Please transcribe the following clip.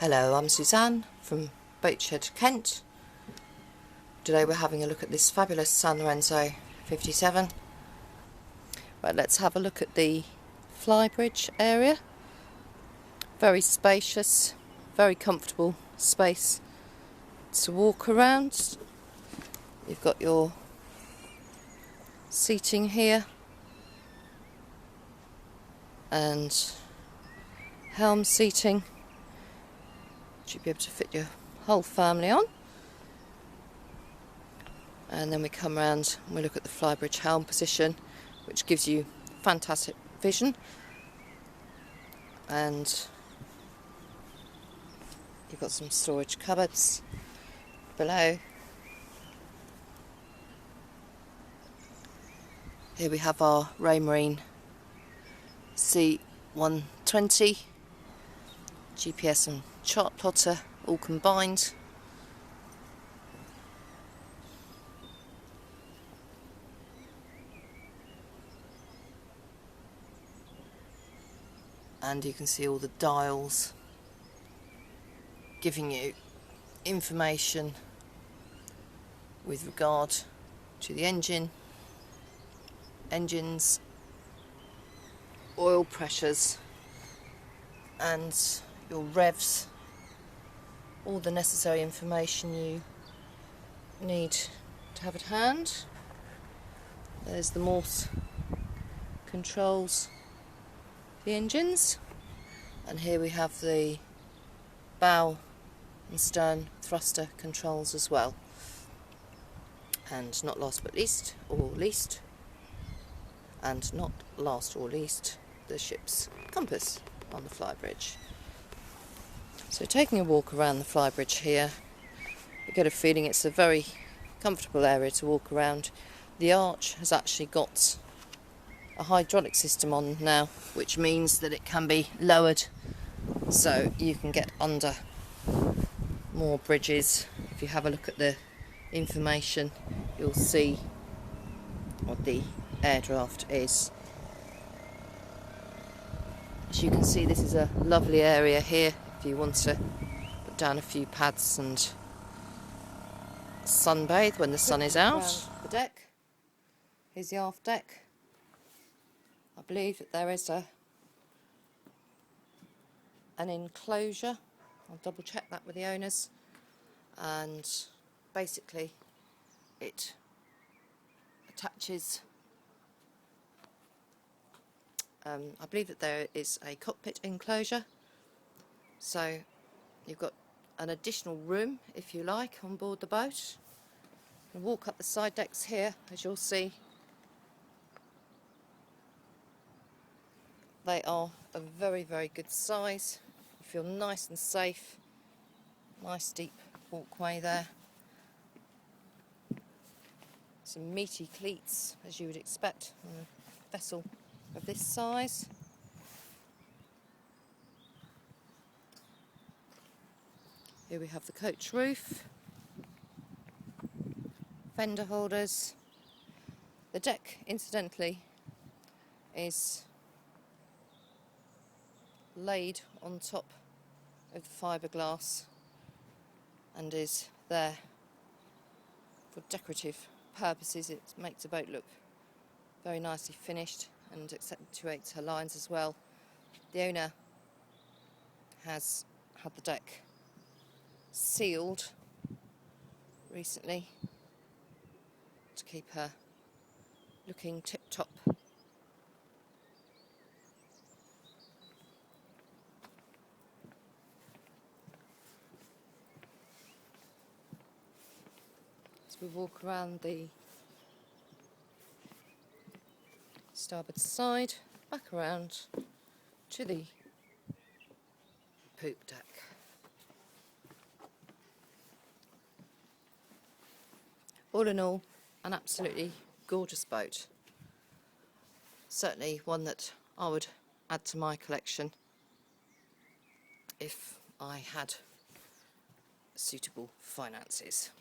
Hello, I'm Suzanne from Boatshed, Kent. Today we're having a look at this fabulous San Lorenzo 57. Right, let's have a look at the flybridge area. Very spacious, very comfortable space to walk around. You've got your seating here and helm seating. Should be able to fit your whole family on. And then we come around and we look at the flybridge helm position, which gives you fantastic vision. And you've got some storage cupboards below. Here we have our Raymarine C120 GPS and chart plotter all combined. And you can see all the dials giving you information with regard to the engines, oil pressures and your revs, all the necessary information you need to have at hand. There's the Morse controls the engines, and here we have the bow and stern thruster controls as well. And not last but least, the ship's compass on the flybridge. So taking a walk around the flybridge here, you get a feeling it's a very comfortable area to walk around. The arch has actually got a hydraulic system on now, which means that it can be lowered so you can get under more bridges. If you have a look at the information, you'll see what the air draft is. As you can see, this is a lovely area here if you want to put down a few pads and sunbathe when the sun is out. The deck, here's the aft deck. I believe that there is an enclosure. I'll double check that with the owners. And basically it attaches, I believe that there is a cockpit enclosure. So you've got an additional room, if you like, on board the boat. And walk up the side decks here, as you'll see. They are a very, very good size. You feel nice and safe. Nice deep walkway there. Some meaty cleats, as you would expect on a vessel of this size. Here we have the coach roof. Fender holders. The deck, incidentally, is laid on top of the fiberglass and is there for decorative purposes. It makes the boat look very nicely finished and accentuates her lines as well. The owner has had the deck sealed recently to keep her looking tip-top. We walk around the starboard side, back around to the poop deck. All in all, an absolutely gorgeous boat. Certainly one that I would add to my collection if I had suitable finances.